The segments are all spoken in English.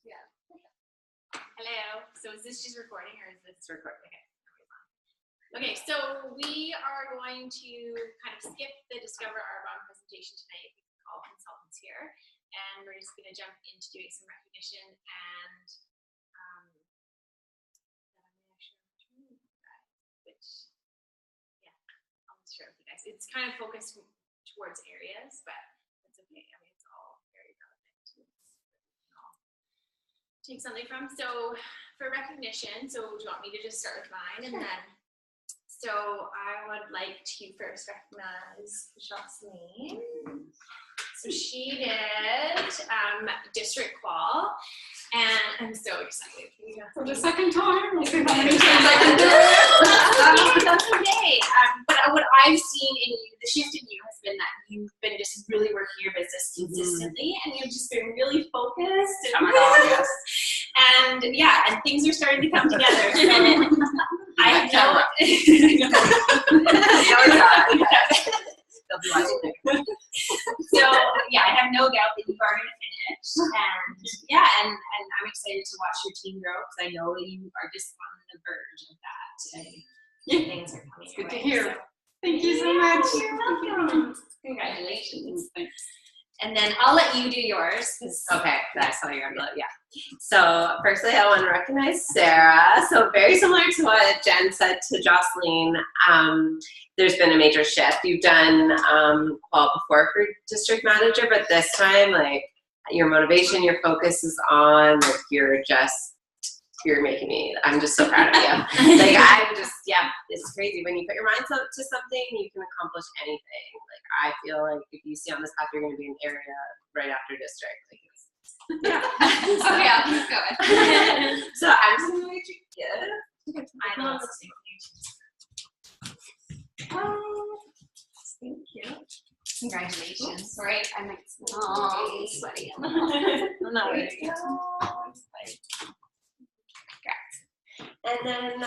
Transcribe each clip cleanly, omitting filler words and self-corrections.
Yeah. Hello. So is this just recording or is this recording? Okay. Okay, so we are going to kind of skip the Discover Arbonne presentation tonight. We have all consultants here, and we're just going to jump into doing some recognition and I'm going to share my screen with you guys, which, yeah, I'll just share with you guys. It's kind of focused towards areas, but that's okay. I mean, it's all very relevant to take something from. So for recognition, so do you want me to just start with mine? And then, so I would like to first recognize Jocelyn. So she did district qual, and I'm so excited. For the second time. We'll see how many times I can do it. That's okay. But what I've seen in you, the shift in you has been that you've been just really working your business consistently, and you've just been really focused. And, oh my God, yes. And yeah, and things are starting to come together. So I know. So yeah, I have no doubt that you are going to finish, and yeah, and I'm excited to watch your team grow because I know that you are just on the verge of that, and things are coming. Good to hear. So, thank you so much. You're welcome. Congratulations. Thanks. And then I'll let you do yours. Okay, that's how you're gonna, yeah. So firstly, I want to recognize Sarah. So very similar to what Jen said to Jocelyn, there's been a major shift. You've done well before for district manager, but this time, like, your motivation, your focus is on, like, you're making me, I'm just so proud of you. Like, I'm just, yeah, it's crazy. When you put your mind to something, you can accomplish anything. Like, I feel like if you see on this path, you're going to be in area right after district. Like, yeah. Okay, I'll keep going. So I'm just going to make you gift. I love the same thing. Thank you. Congratulations. Right? I'm like, oh, sweaty. I'm not ready. And then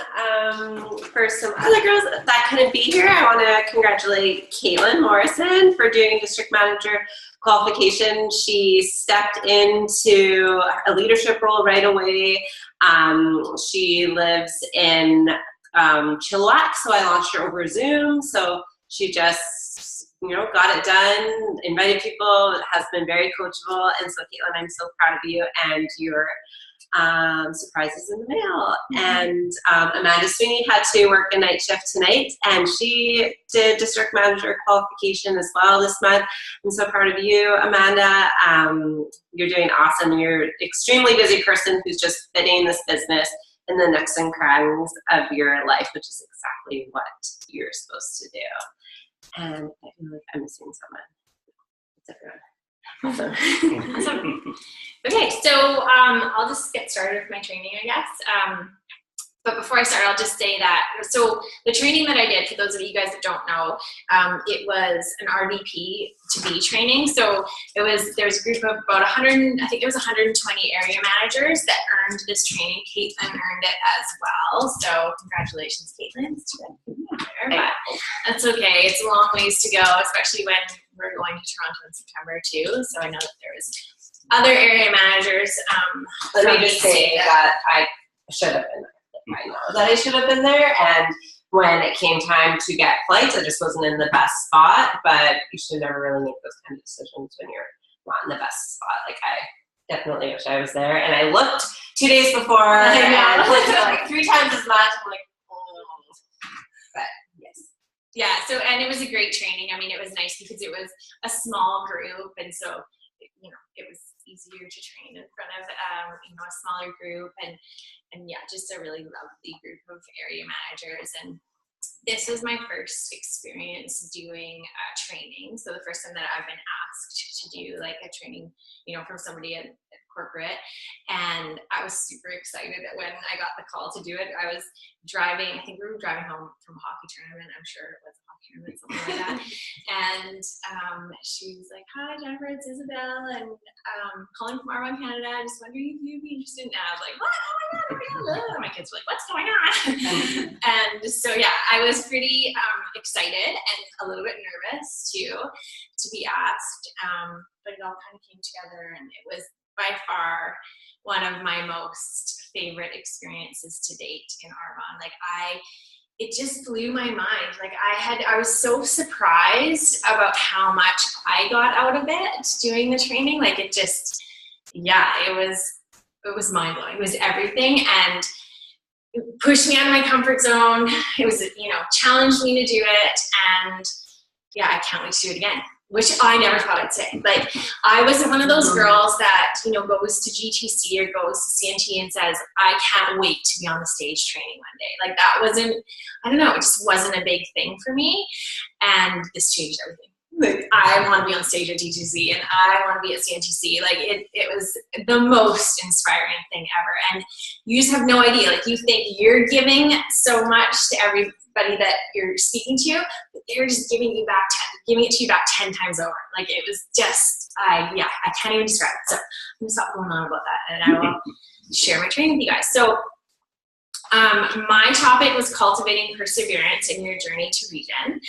for some other girls that couldn't be here, I want to congratulate Caitlin Morrison for doing district manager qualification. She stepped into a leadership role right away. She lives in Chilliwack, so I launched her over Zoom. So she just, got it done, invited people, has been very coachable. And so Caitlin, I'm so proud of you and your surprises in the mail. And Amanda Sweeney had to work a night shift tonight, and she did district manager qualification as well this month. I'm so proud of you, Amanda. You're doing awesome. You're an extremely busy person who's just fitting this business in the nooks and crannies of your life, which is exactly what you're supposed to do. And I feel like I'm missing someone. It's everyone. Awesome. Awesome. Okay, so I'll just get started with my training, I guess. But before I start, I'll just say that, so the training that I did, for those of you guys that don't know, it was an RVP to be training. So there's a group of about 100, I think it was 120 area managers that earned this training. Caitlin earned it as well. So congratulations, Caitlin. But that's okay. It's a long ways to go, especially when we're going to Toronto in September too. So I know that there was other area managers. Let me just say that I should have been there. I know that I should have been there, and when it came time to get flights, I just wasn't in the best spot. But you should never really make those kind of decisions when you're not in the best spot. Like, I definitely wish I was there, and I looked 2 days before and looked at like 3 times as much. I'm like, oh. But yes. Yeah, so, and it was a great training. I mean, it was nice because it was a small group, and so, it was easier to train in front of, a smaller group, and yeah, just a really lovely group of area managers. And this was my first experience doing training. So the first time that I've been asked to do like a training, from somebody at corporate. And I was super excited that when I got the call to do it. I was driving, I think we were driving home from a hockey tournament. I'm sure it was a hockey tournament, something like that. And she was like, "Hi, Jennifer, it's Isabel, and calling from Arbonne, Canada. I just wondering if you'd be interested." And I was like, "What? Oh my God. And my kids were like, "What's going on?" And so, yeah, I was pretty excited and a little bit nervous too to be asked. But it all kind of came together, and it was by far one of my most favorite experiences to date in Arbonne. Like it just blew my mind. Like I was so surprised about how much I got out of it doing the training. Like it just, yeah, it was mind blowing. It was everything, and it pushed me out of my comfort zone. It was, challenged me to do it, and yeah, I can't wait to do it again. Which I never thought I'd say. Like, I wasn't one of those girls that, goes to GTC or goes to CNT and says, I can't wait to be on the stage training one day. Like, that wasn't, I don't know, it just wasn't a big thing for me. And this changed everything. Like, I want to be on stage at GTC and I want to be at CNTC. Like, it was the most inspiring thing ever. And you just have no idea. Like, you think you're giving so much to everybody that you're speaking to, but they're just giving it to you back 10 times over. Like, it was just, I can't even describe it. So I'm gonna stop going on about that, and I will share my training with you guys. So my topic was cultivating perseverance in your journey to region.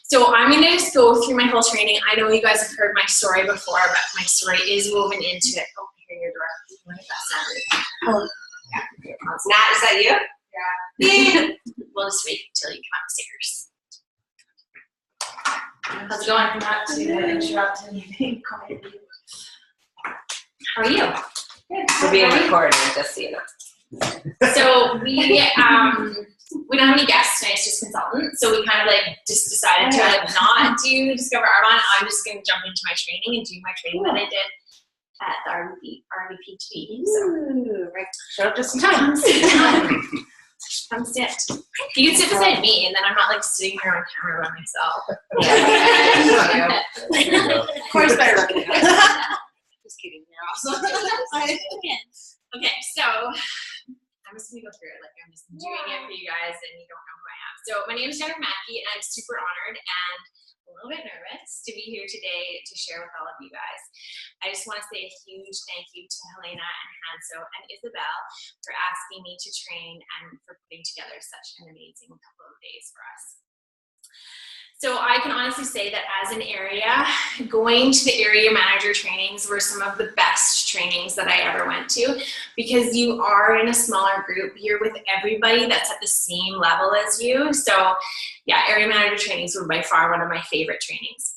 So I'm gonna just go through my whole training. I know you guys have heard my story before, but my story is woven into it. Oh, I hear your door. What if that sounded? Oh, yeah. Nat, is that you? Yeah. We'll just wait until you come upstairs. How's it going? Not to interrupt anything. How are you? Good. We're being recorded, just so you know. So we don't have any guests tonight, it's just consultants. So we kind of just decided to not do Discover Arbonne. I'm just going to jump into my training and do my training that I did at the RVPTV. So right. Show up just in time. Come sit. You can sit beside me, and then I'm not sitting here on camera by myself. Of course, better looking. Just kidding. You're awesome. Okay, so I'm just gonna go through it. I'm just doing it for you guys, and you don't know who I am. So my name is Mackie, and I'm super honored and a little bit nervous to be here today to share with all of you guys. I just want to say a huge thank you to Helena and Hanso and Isabel for asking me to train and for putting together such an amazing couple of days for us. So I can honestly say that as an area, going to the area manager trainings were some of the best trainings that I ever went to, because you are in a smaller group. You're with everybody that's at the same level as you. So yeah, area manager trainings were by far one of my favorite trainings.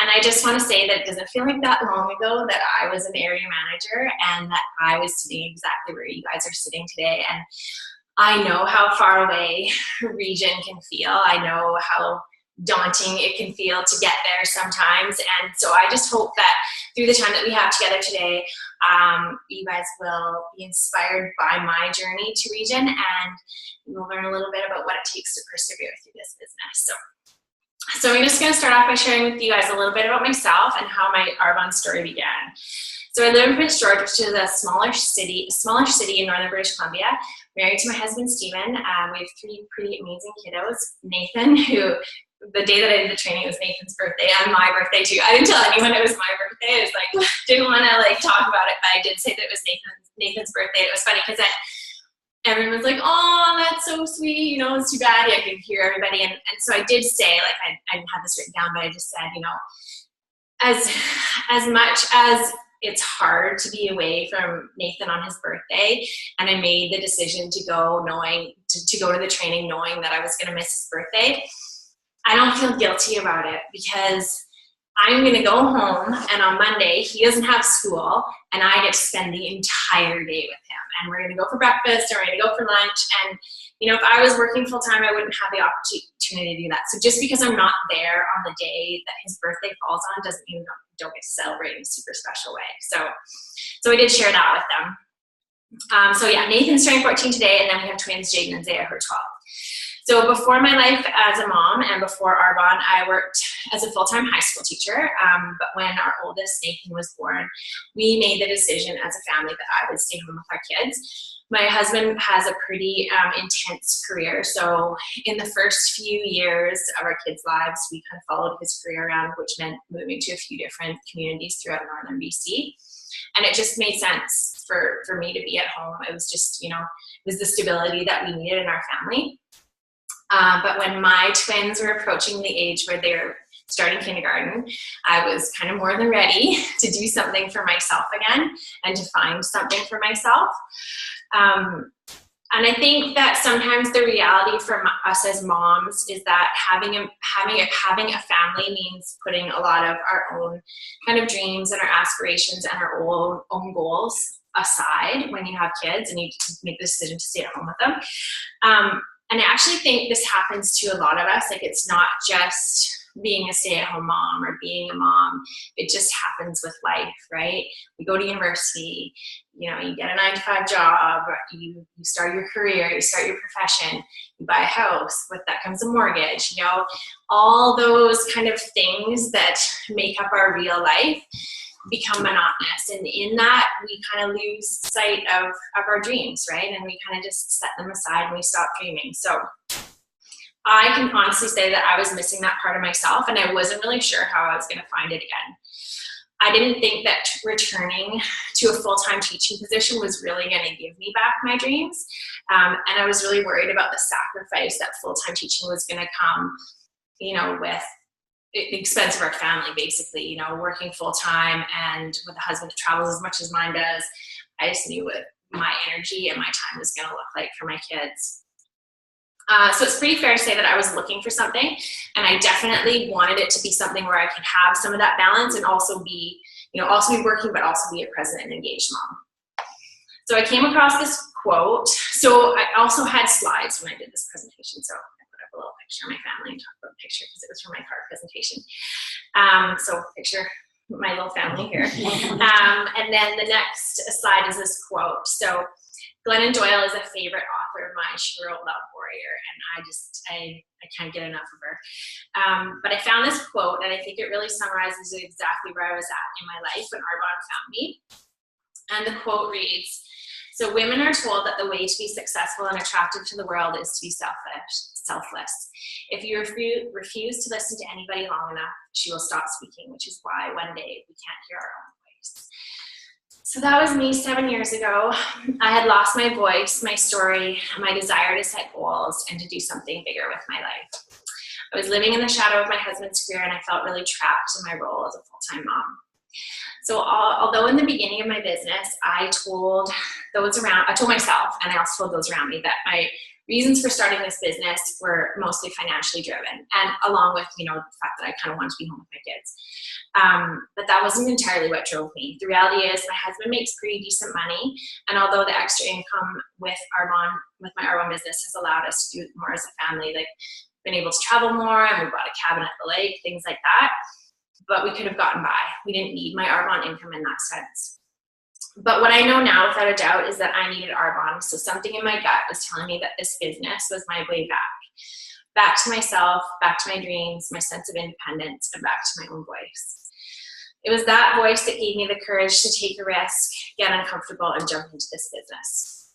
And I just want to say that it doesn't feel like that long ago that I was an area manager and that I was sitting exactly where you guys are sitting today. And I know how far away region can feel. I know how daunting it can feel to get there sometimes. And so I just hope that through the time that we have together today, you guys will be inspired by my journey to region, and you will learn a little bit about what it takes to persevere through this business. So I'm just going to start off by sharing with you guys a little bit about myself and how my Arbonne story began. So I live in Prince George, which is a smaller city in northern British Columbia. Married to my husband, Stephen. We have 3 pretty amazing kiddos. Nathan, who the day that I did the training was Nathan's birthday and my birthday too. I didn't tell anyone it was my birthday. I was didn't want to talk about it, but I did say that it was Nathan's birthday. It was funny because everyone was like, "Oh, that's so sweet." It's too bad. I could hear everybody, and so I did say I didn't have this written down, but I just said, as much as it's hard to be away from Nathan on his birthday, and I made the decision to go to go to the training knowing that I was going to miss his birthday, I don't feel guilty about it, because I'm going to go home, and on Monday he doesn't have school, and I get to spend the entire day with him, and we're going to go for breakfast, and we're going to go for lunch. And if I was working full time, I wouldn't have the opportunity to do that. So just because I'm not there on the day that his birthday falls on doesn't mean I don't get to celebrate in a super special way. So I did share that with them. So yeah, Nathan's turning 14 today, and then we have twins, Jaden and Zaya, who are 12. So before my life as a mom and before Arbonne, I worked as a full-time high school teacher. But when our oldest, Nathan, was born, we made the decision as a family that I would stay home with our kids. My husband has a pretty intense career. So in the first few years of our kids' lives, we kind of followed his career around, which meant moving to a few different communities throughout northern BC. And it just made sense for me to be at home. It was just, it was the stability that we needed in our family. But when my twins were approaching the age where starting kindergarten, I was kind of more than ready to do something for myself again and to find something for myself. And I think that sometimes the reality for us as moms is that having a family means putting a lot of our own kind of dreams and our aspirations and our own goals aside when you have kids and you make the decision to stay at home with them. And I actually think this happens to a lot of us. Like, it's not just being a stay-at-home mom or being a mom. It just happens with life, right? We go to university, you get a 9-to-5 job, you start your career, you start your profession, you buy a house, with that comes a mortgage, all those kind of things that make up our real life become monotonous, and in that we kind of lose sight of our dreams, right? And we kind of just set them aside and we stop dreaming. So I can honestly say that I was missing that part of myself, and I wasn't really sure how I was going to find it again. I didn't think that returning to a full-time teaching position was really going to give me back my dreams, and I was really worried about the sacrifice that full-time teaching was going to come, with the expense of our family, basically, working full-time and with a husband that travels as much as mine does. I just knew what my energy and my time was going to look like for my kids. So it's pretty fair to say that I was looking for something, and I definitely wanted it to be something where I could have some of that balance and also be working, but also be a present and engaged mom. So I came across this quote. So I also had slides when I did this presentation. So I put up a little picture of my family and talked about the picture because it was from my car presentation. So picture my little family here. And then the next slide is this quote. So Glennon Doyle is a favorite author of mine. She wrote Love Warrior, and I can't get enough of her. But I found this quote, and I think it really summarizes exactly where I was at in my life when Arbonne found me. And the quote reads, "So women are told that the way to be successful and attractive to the world is to be selfless. If you refuse to listen to anybody long enough, she will stop speaking, which is why one day we can't hear our own voice." So that was me 7 years ago. I had lost my voice, my story, my desire to set goals and to do something bigger with my life. I was living in the shadow of my husband's career, and I felt really trapped in my role as a full-time mom. So although in the beginning of my business, I told myself, and I also told those around me, that my reasons for starting this business were mostly financially driven, and along with, the fact that I kind of wanted to be home with my kids. But that wasn't entirely what drove me. The reality is my husband makes pretty decent money, and although the extra income with my Arbonne business has allowed us to do more as a family, like been able to travel more, and we bought a cabin at the lake, things like that, but we could have gotten by. We didn't need my Arbonne income in that sense. But what I know now, without a doubt, is that I needed Arbonne. So something in my gut was telling me that this business was my way back to myself, back to my dreams, my sense of independence, and back to my own voice. It was that voice that gave me the courage to take a risk, get uncomfortable, and jump into this business.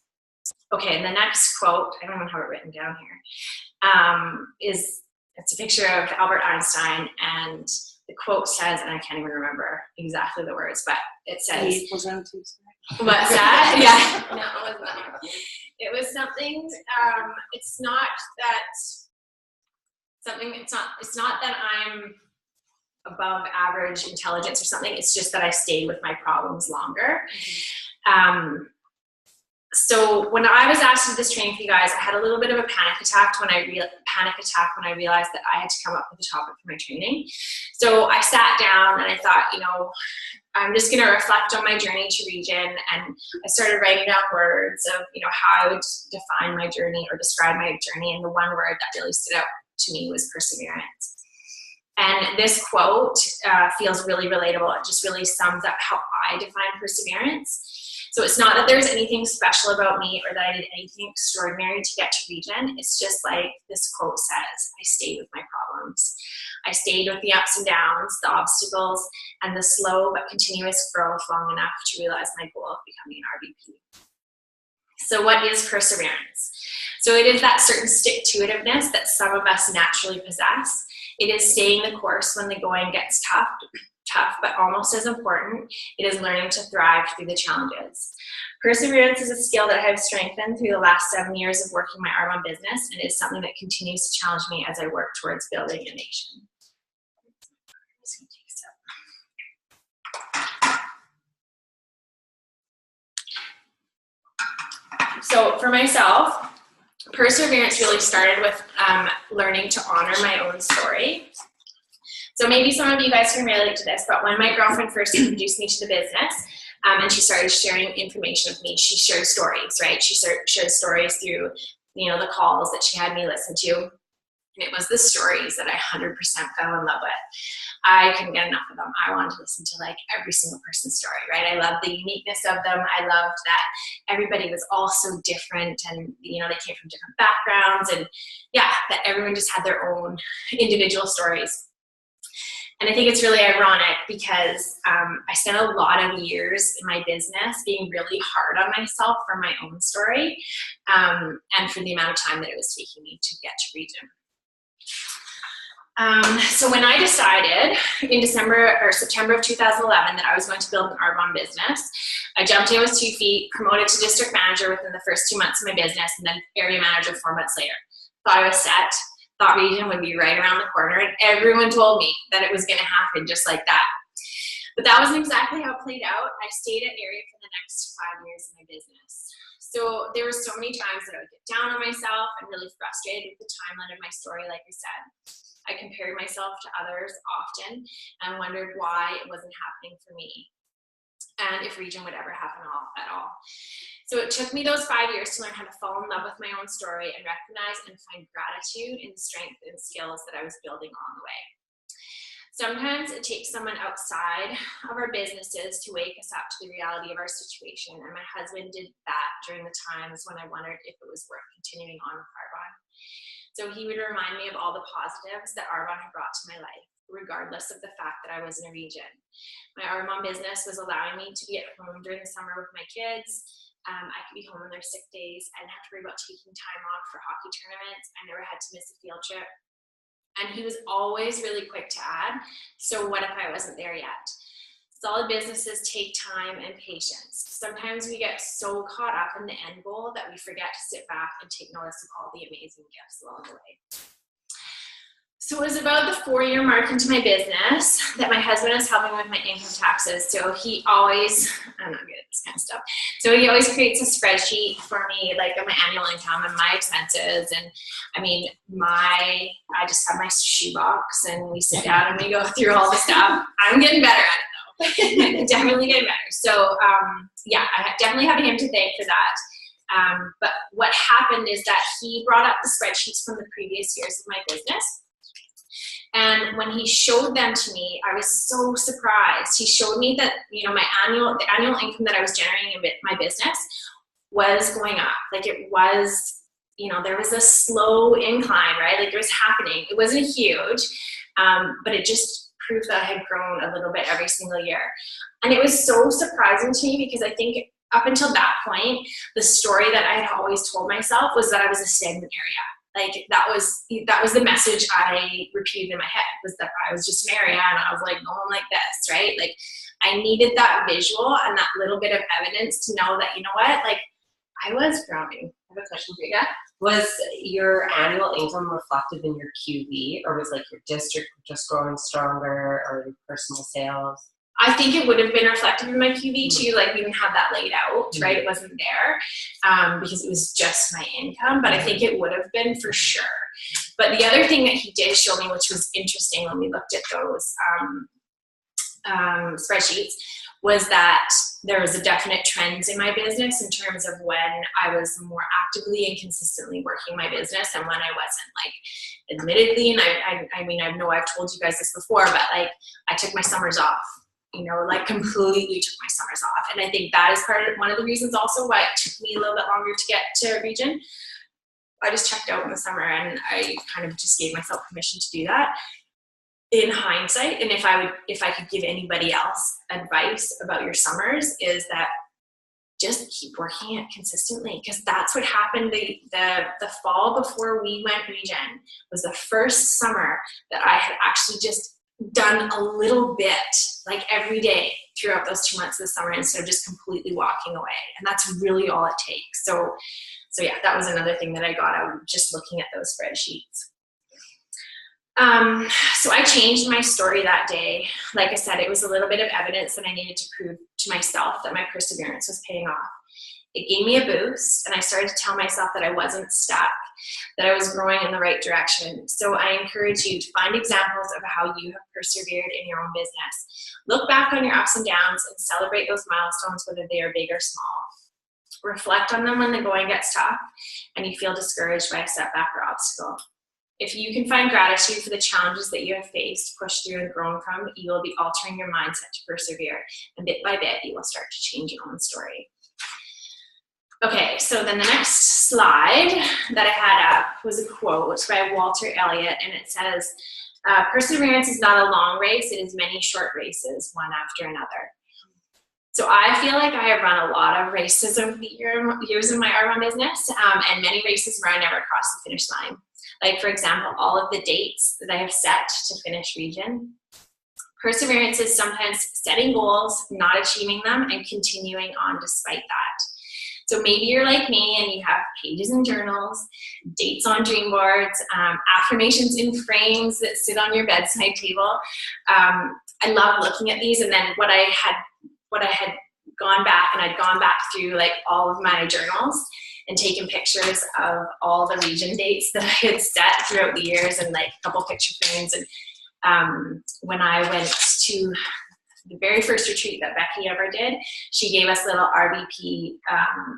Okay, and the next quote, I don't even have it written down here, it's a picture of Albert Einstein, and the quote says, and I can't even remember exactly the words, but it says, What's what's that? Yeah, no, it wasn't that. It was something, it's not that I'm above average intelligence or something, it's just that I stayed with my problems longer. So when I was asked to do this training for you guys, I had a little bit of a panic attack when I realized that I had to come up with a topic for my training. So I sat down and I thought, I'm just going to reflect on my journey to Region, and I started writing down words of, how I would define my journey or describe my journey, and the one word that really stood out to me was perseverance. And this quote feels really relatable. It just really sums up how I define perseverance. So it's not that there's anything special about me or that I did anything extraordinary to get to Region. It's just like this quote says, I stayed with my problems. I stayed with the ups and downs, the obstacles, and the slow but continuous growth long enough to realize my goal of becoming an RVP. So what is perseverance? So it is that certain stick-to-itiveness that some of us naturally possess. It is staying the course when the going gets tough, but almost as important, it is learning to thrive through the challenges. Perseverance is a skill that I have strengthened through the last 7 years of working my Arbonne business, and is something that continues to challenge me as I work towards building a nation. So for myself, Perseverance really started with learning to honor my own story. So maybe some of you guys can relate to this, but when my girlfriend first introduced me to the business, and she started sharing information with me, she shared stories, right? She shared stories through, the calls that she had me listen to. And it was the stories that I 100% fell in love with. I couldn't get enough of them. I wanted to listen to like every single person's story, right? I loved the uniqueness of them. I loved that everybody was all so different, and they came from different backgrounds, and that everyone just had their own individual stories. And I think it's really ironic because I spent a lot of years in my business being really hard on myself for my own story, and for the amount of time that it was taking me to get to Region. So when I decided in September of 2011 that I was going to build an Arbonne business, I jumped in with 2 feet, promoted to district manager within the first 2 months of my business, and then area manager 4 months later. Thought I was set, thought Region would be right around the corner, and everyone told me that it was going to happen just like that. But that wasn't exactly how it played out. I stayed at area for the next 5 years of my business. So there were so many times that I would get down on myself and really frustrated with the timeline of my story, like I said. I compared myself to others often and wondered why it wasn't happening for me, and if Region would ever happen at all. So it took me those 5 years to learn how to fall in love with my own story and recognize and find gratitude in the strength and skills that I was building along the way. Sometimes it takes someone outside of our businesses to wake us up to the reality of our situation, and my husband did that during the times when I wondered if it was worth continuing on with Arbonne. So he would remind me of all the positives that Arbonne had brought to my life, regardless of the fact that I was in a region. My Arbonne business was allowing me to be at home during the summer with my kids. I could be home on their sick days. I didn't have to worry about taking time off for hockey tournaments. I never had to miss a field trip. And he was always really quick to add, so what if I wasn't there yet? Solid businesses take time and patience. Sometimes we get so caught up in the end goal that we forget to sit back and take notice of all the amazing gifts along the way. So it was about the 4-year mark into my business that my husband was helping with my income taxes. So he always, I'm not good at this kind of stuff. So he always creates a spreadsheet for me, like of my annual income and my expenses. And I just have my shoebox and we sit down and we go through all the stuff. I'm getting better at it though. Definitely getting better. So I definitely have him to thank for that. But what happened is that he brought up the spreadsheets from the previous years of my business. And when he showed them to me, I was so surprised. He showed me that, the annual income that I was generating in my business was going up. Like it was, there was a slow incline, right? Like it was happening. It wasn't huge, but it just proved that I had grown a little bit every single year. And it was so surprising to me because I think up until that point, the story that I had always told myself was that I was a stagnant area. Like that was the message I repeated in my head, was that I was just an area and I was like going like this, right? Like I needed that visual and that little bit of evidence to know that, like I was growing. I have a question for you. Yeah. Was your annual income reflective in your QV, or was like your district just growing stronger, or your personal sales? I think it would have been reflective in my QV too. Like we didn't have that laid out, right? It wasn't there because it was just my income, but I think it would have been for sure. But the other thing that he did show me, which was interesting when we looked at those spreadsheets, was that there was a definite trends in my business in terms of when I was more actively and consistently working my business and when I wasn't. Like admittedly, and I know I've told you guys this before, but like I took my summers off. Completely took my summers off. And I think that is one of the reasons also why it took me a little bit longer to get to Region. I just checked out in the summer and I kind of just gave myself permission to do that. In hindsight, and if I could give anybody else advice about your summers, is that just keep working it consistently, because that's what happened. The fall before we went Region was the first summer that I had actually just done a little bit, like every day throughout those 2 months of the summer, instead of just completely walking away. And that's really all it takes. So yeah, that was another thing that I got out of just looking at those spreadsheets. So I changed my story that day. Like I said, it was a little bit of evidence that I needed to prove to myself that my perseverance was paying off. It gave me a boost, and I started to tell myself that I wasn't stuck, that I was growing in the right direction. So I encourage you to find examples of how you have persevered in your own business. Look back on your ups and downs and celebrate those milestones, whether they are big or small. Reflect on them when the going gets tough and you feel discouraged by a setback or obstacle. If you can find gratitude for the challenges that you have faced, pushed through, and grown from, you will be altering your mindset to persevere. And bit by bit, you will start to change your own story. Okay, so then the next slide that I had up was a quote by Walter Elliott, and it says, perseverance is not a long race, it is many short races, one after another. So I feel like I have run a lot of races over the years of my RRM business, and many races where I never crossed the finish line. Like, for example, all of the dates that I have set to finish region. Perseverance is sometimes setting goals, not achieving them, and continuing on despite that. So maybe you're like me and you have pages in journals, dates on dream boards, affirmations in frames that sit on your bedside table. I love looking at these, and then what I had gone back, and I'd gone back through like all of my journals and taken pictures of all the region dates that I had set throughout the years, and like a couple picture frames. And when I went to the very first retreat that Becky ever did, she gave us little RVP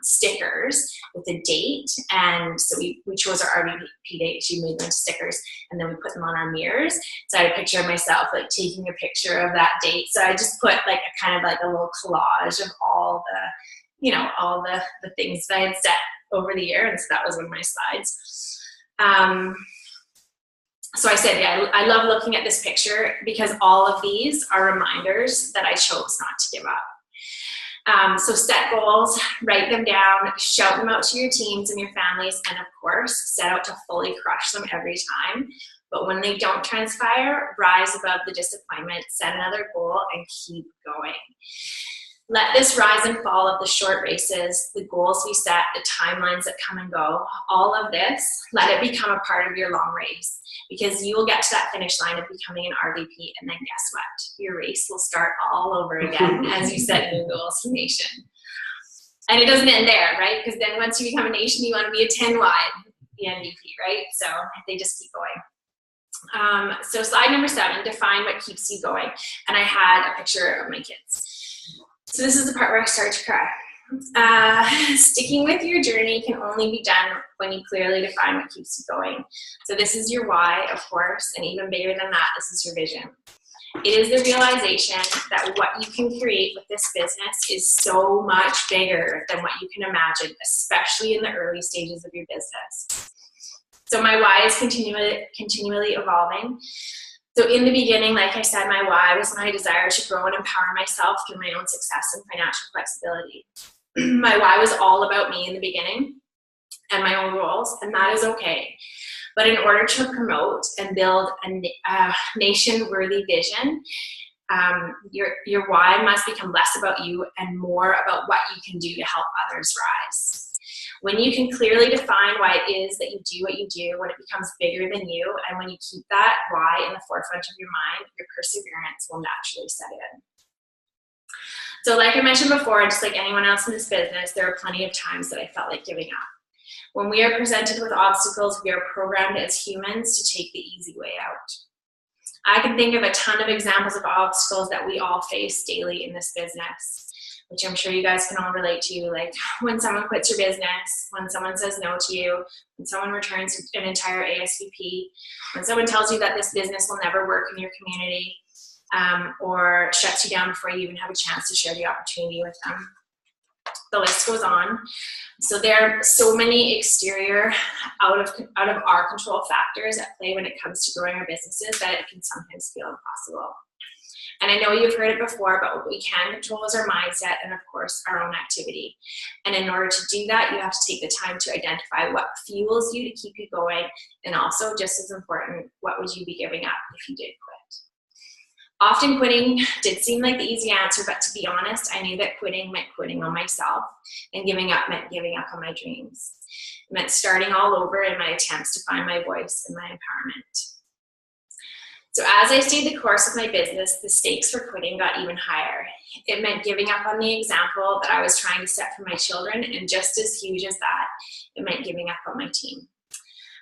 stickers with a date, and so we chose our RVP date. She made them stickers, and then we put them on our mirrors. So I had a picture of myself like taking a picture of that date. So I just put like a kind of like a little collage of all the, you know, all the things that I had set over the year, and so that was one of my slides. So I said, yeah, I love looking at this picture because all of these are reminders that I chose not to give up. So set goals, write them down, shout them out to your teams and your families, and of course, set out to fully crush them every time. But when they don't transpire, rise above the disappointment, set another goal, and keep going. Let this rise and fall of the short races, the goals we set, the timelines that come and go, all of this, let it become a part of your long race, because you will get to that finish line of becoming an RVP, and then guess what? Your race will start all over again as you set new goals for nation. And it doesn't end there, right? Because then once you become a nation, you want to be a 10 wide, the NDP, right? So they just keep going. So slide number 7, define what keeps you going. And I had a picture of my kids. So this is the part where I start to cry. Sticking with your journey can only be done when you clearly define what keeps you going. So this is your why, of course, and even bigger than that, this is your vision. It is the realization that what you can create with this business is so much bigger than what you can imagine, especially in the early stages of your business. So my why is continually evolving. So in the beginning, like I said, my why was my desire to grow and empower myself through my own success and financial flexibility. My why was all about me in the beginning and my own goals, and that is okay. But in order to promote and build a nation-worthy vision, your why must become less about you and more about what you can do to help others rise. When you can clearly define why it is that you do what you do, when it becomes bigger than you, and when you keep that why in the forefront of your mind, your perseverance will naturally set in. So like I mentioned before, just like anyone else in this business, there are plenty of times that I felt like giving up. When we are presented with obstacles, we are programmed as humans to take the easy way out. I can think of a ton of examples of obstacles that we all face daily in this business, which I'm sure you guys can all relate to, like when someone quits your business, when someone says no to you, when someone returns an entire ASVP, when someone tells you that this business will never work in your community, or shuts you down before you even have a chance to share the opportunity with them. The list goes on. So there are so many exterior, out of our control factors at play when it comes to growing our businesses that it can sometimes feel impossible. And I know you've heard it before, but what we can control is our mindset and, of course, our own activity. And in order to do that, you have to take the time to identify what fuels you to keep you going, and also, just as important, what would you be giving up if you did quit? Often quitting did seem like the easy answer, but to be honest, I knew that quitting meant quitting on myself, and giving up meant giving up on my dreams. It meant starting all over in my attempts to find my voice and my empowerment. So as I stayed the course of my business, the stakes for quitting got even higher. It meant giving up on the example that I was trying to set for my children, and just as huge as that, it meant giving up on my team.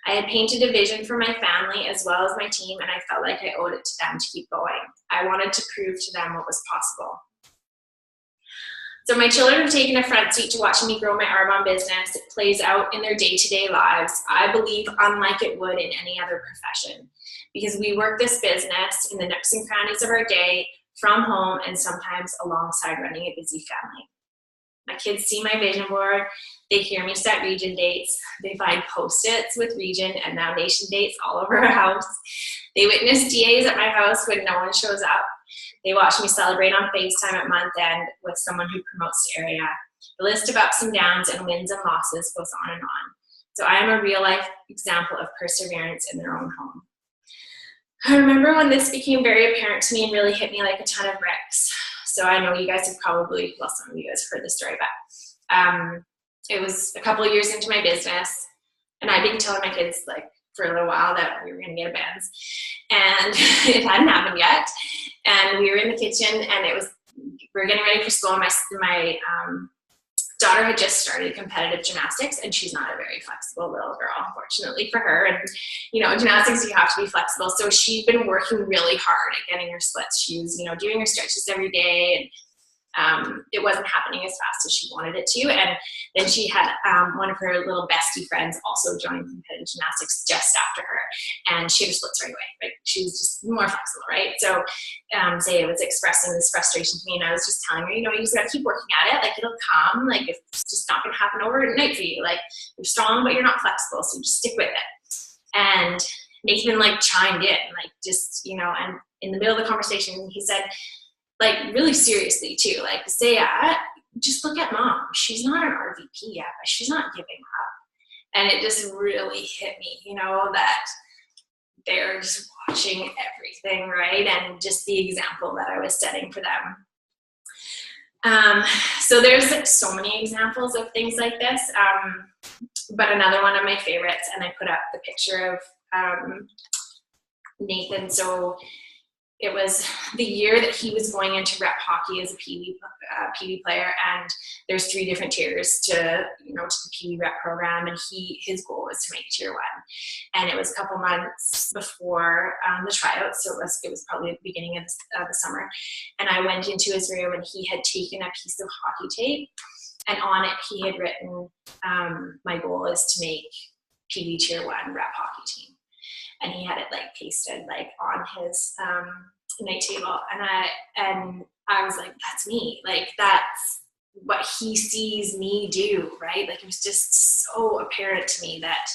I had painted a vision for my family as well as my team, and I felt like I owed it to them to keep going. I wanted to prove to them what was possible. So my children have taken a front seat to watching me grow my Arbonne business. It plays out in their day-to-day lives, I believe, unlike it would in any other profession, because we work this business in the nooks and crannies of our day, from home, and sometimes alongside running a busy family. My kids see my vision board, they hear me set region dates, they find Post-its with region and now nation dates all over our house. They witness DAs at my house when no one shows up. They watch me celebrate on FaceTime at month end with someone who promotes the area. The list of ups and downs and wins and losses goes on and on. So I am a real life example of perseverance in their own home. I remember when this became very apparent to me and really hit me like a ton of bricks. So I know you guys have probably, well, some of you guys have heard this story, but it was a couple of years into my business, and I'd been telling my kids like for a little while that we were going to get a Benz, and it hadn't happened yet. And we were in the kitchen, and we were getting ready for school. And my daughter had just started competitive gymnastics, and she's not a very flexible little girl, unfortunately for her. And, you know, in gymnastics, you have to be flexible. So she'd been working really hard at getting her splits. She was, you know, doing her stretches every day, and it wasn't happening as fast as she wanted it to. And then she had one of her little bestie friends also join competitive gymnastics just after her, and she had her splits right away. Like, she was just more flexible, right? So Zaya was expressing this frustration to me, and I was just telling her, you know, you just gotta keep working at it. Like, it'll come. Like, it's just not gonna happen overnight for you. Like, you're strong, but you're not flexible, so just stick with it. And Nathan like chimed in, like, just, you know, and in the middle of the conversation, he said, like, really seriously too, like, Zaya, just look at mom. She's not an RVP yet, but she's not giving up. And it just really hit me, you know, that they're just watching everything, right? And just the example that I was setting for them. So there's like so many examples of things like this. But another one of my favorites, and I put up the picture of Nathan. So it was the year that he was going into rep hockey as a PV player, and there's 3 different tiers to, you know, to the PV rep program, and his goal was to make tier 1. And it was a couple months before the tryouts, so it was probably at the beginning of the summer. And I went into his room, and he had taken a piece of hockey tape, and on it he had written, my goal is to make PV tier 1 rep hockey team. And he had it like pasted like on his night table, and I was like, that's me. Like, that's what he sees me do, right? Like, it was just so apparent to me that,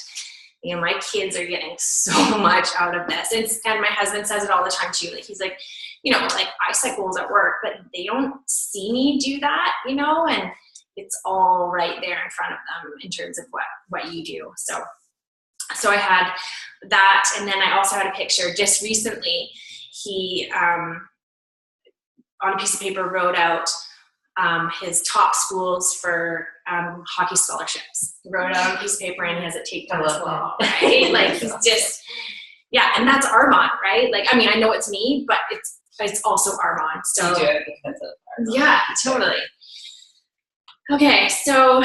you know, my kids are getting so much out of this. And my husband says it all the time too. Like, he's like, you know, like, I set goals at work, but they don't see me do that, you know, and it's all right there in front of them in terms of what you do. So I had that, and then I also had a picture just recently. He, on a piece of paper, wrote out his top schools for hockey scholarships. He wrote it out on a piece of paper, and he has it taped on his wall, right? Like, he's just, yeah, and that's Arbonne, right? Like, I mean, I know it's me, but it's also Arbonne. So You do it because of Arbonne. Yeah, totally. Okay, so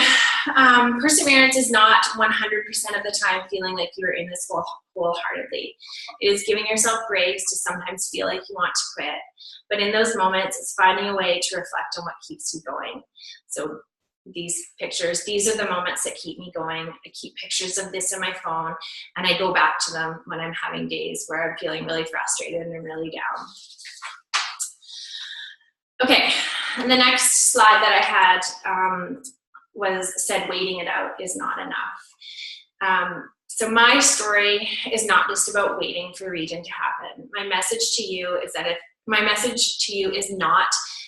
perseverance is not 100% of the time feeling like you're in this wholeheartedly. It is giving yourself grace to sometimes feel like you want to quit. But in those moments, it's finding a way to reflect on what keeps you going. So these pictures, these are the moments that keep me going. I keep pictures of this in my phone, and I go back to them when I'm having days where I'm feeling really frustrated and really down. Okay, and the next slide that I had said waiting it out is not enough. So my story is not just about waiting for region to happen. My message to you is not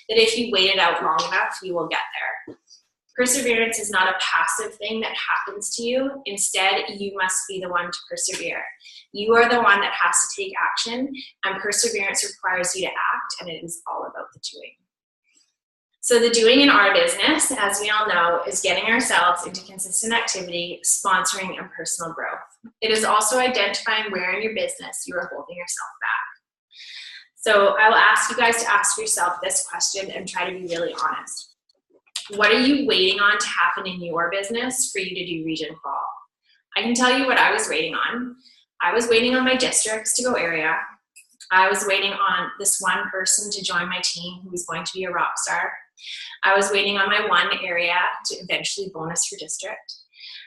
that if you wait it out long enough, you will get there. Perseverance is not a passive thing that happens to you. Instead, you must be the one to persevere. You are the one that has to take action, and perseverance requires you to act, and it is all about the doing. So the doing in our business, as we all know, is getting ourselves into consistent activity, sponsoring, and personal growth. It is also identifying where in your business you are holding yourself back. So I will ask you guys to ask yourself this question and try to be really honest. What are you waiting on to happen in your business for you to do region qual? I can tell you what I was waiting on. I was waiting on my districts to go area. I was waiting on this one person to join my team who was going to be a rock star. I was waiting on my one area to eventually bonus for district.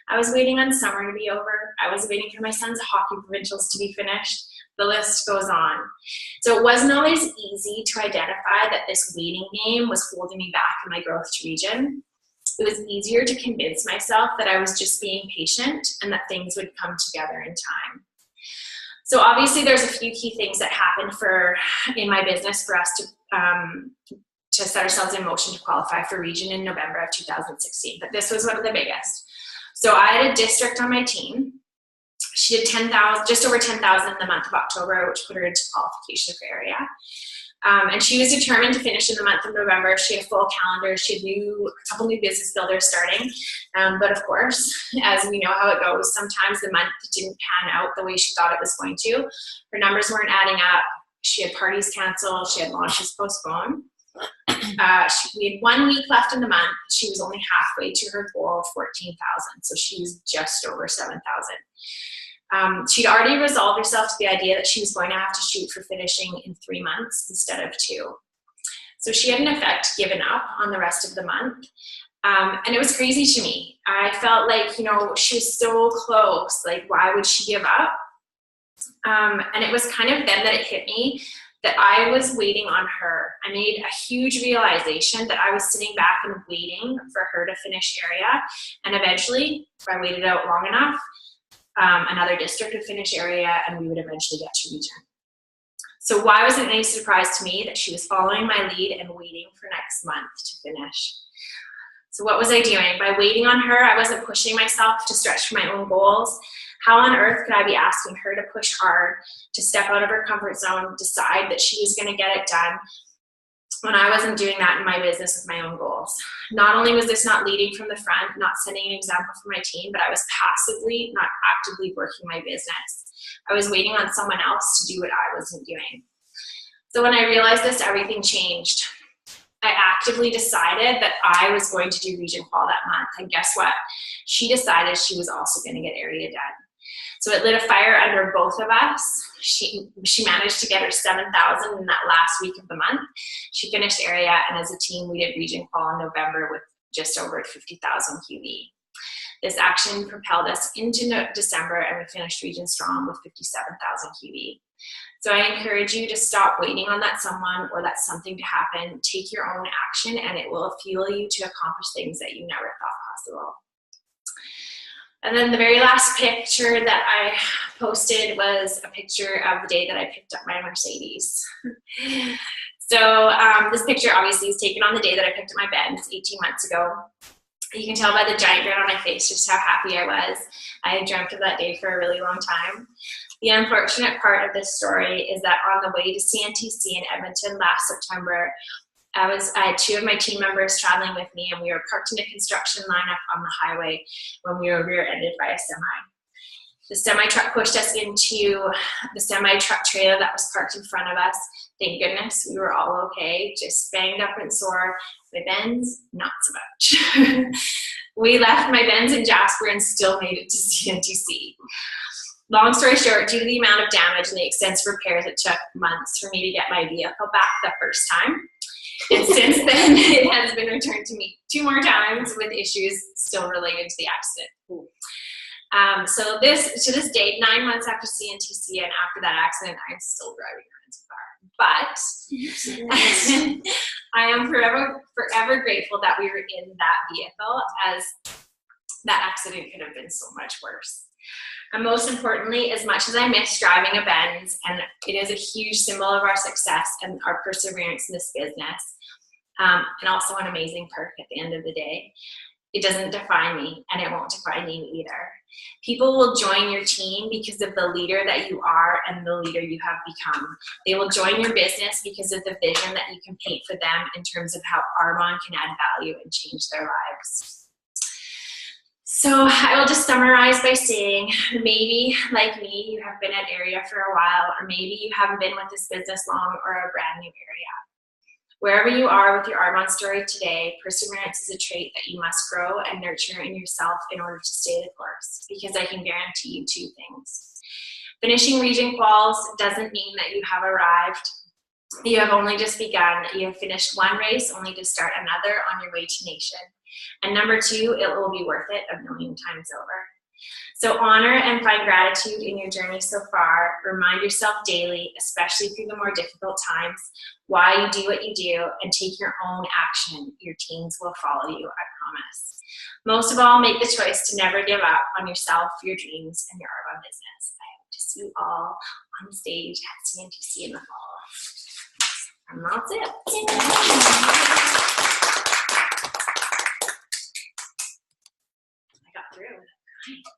I was waiting on summer to be over. I was waiting for my son's hockey provincials to be finished. The list goes on. So it wasn't always easy to identify that this waiting game was holding me back in my growth to region. It was easier to convince myself that I was just being patient and that things would come together in time. So obviously there's a few key things that happened in my business for us to set ourselves in motion to qualify for region in November of 2016. But this was one of the biggest. So I had a district on my team. She did just over 10,000 in the month of October, which put her into qualification for area. And she was determined to finish in the month of November. She had a full calendar. She had a couple new business builders starting. But of course, as we know how it goes, sometimes the month didn't pan out the way she thought it was going to. Her numbers weren't adding up. She had parties canceled. She had launches postponed. We had 1 week left in the month. She was only halfway to her goal of 14,000. So she was just over 7,000. She'd already resolved herself to the idea that she was going to have to shoot for finishing in 3 months instead of 2. So she had in effect given up on the rest of the month. And it was crazy to me. I felt like, she was so close. Like, why would she give up? And it was kind of then that it hit me that I was waiting on her. I made a huge realization that I was sitting back and waiting for her to finish area. And eventually, if I waited out long enough, another district would finish area and we would eventually get to region. So why was it any surprise to me that she was following my lead and waiting for next month to finish? So what was I doing? By waiting on her, I wasn't pushing myself to stretch for my own goals. How on earth could I be asking her to push hard, to step out of her comfort zone, decide that she was going to get it done when I wasn't doing that in my business with my own goals? Not only was this not leading from the front, not setting an example for my team, but I was passively, not actively working my business. I was waiting on someone else to do what I wasn't doing. So when I realized this, everything changed. I actively decided that I was going to do region qual that month. And guess what? She decided she was also going to get area done. So it lit a fire under both of us. She managed to get her 7,000 in that last week of the month. She finished area, and as a team, we did region qual in November with just over 50,000 QV. This action propelled us into December, and we finished region strong with 57,000 QV. So I encourage you to stop waiting on that someone or that something to happen. Take your own action, and it will fuel you to accomplish things that you never thought possible. And then the very last picture that I posted was a picture of the day that I picked up my Mercedes. So this picture obviously is taken on the day that I picked up my Benz 18 months ago. You can tell by the giant grin on my face just how happy I was. I had dreamt of that day for a really long time. The unfortunate part of this story is that on the way to CNTC in Edmonton last September, I had 2 of my team members traveling with me, and we were parked in a construction lineup on the highway when we were rear-ended by a semi. The semi-truck pushed us into the semi-truck trailer that was parked in front of us. Thank goodness we were all okay, just banged up and sore. My Benz, not so much. We left my Benz in Jasper and still made it to CNTC. Long story short, due to the amount of damage and the extensive repairs, it took months for me to get my vehicle back the first time. And since then, it has been returned to me 2 more times with issues still related to the accident. So to this date, 9 months after CNTC and after that accident, I'm still driving a rental car. But I am forever grateful that we were in that vehicle, as that accident could have been so much worse. And most importantly, as much as I miss driving a Benz, and it is a huge symbol of our success and our perseverance in this business, and also an amazing perk at the end of the day, it doesn't define me, and it won't define you either. People will join your team because of the leader that you are and the leader you have become. They will join your business because of the vision that you can paint for them in terms of how Armon can add value and change their lives. So I will just summarize by saying, maybe, like me, you have been at area for a while, or maybe you haven't been with this business long or a brand new area. Wherever you are with your Arbonne story today, perseverance is a trait that you must grow and nurture in yourself in order to stay the course, because I can guarantee you two things. Finishing region quals doesn't mean that you have arrived. You have only just begun. You have finished one race only to start another on your way to nation. And number two, it will be worth it a million times over. So honor and find gratitude in your journey so far. Remind yourself daily, especially through the more difficult times, why you do what you do, and take your own action. Your teams will follow you, I promise. Most of all, make the choice to never give up on yourself, your dreams, and your Arbonne business. I hope to see you all on stage at CNTC in the fall. And that's it. I got through.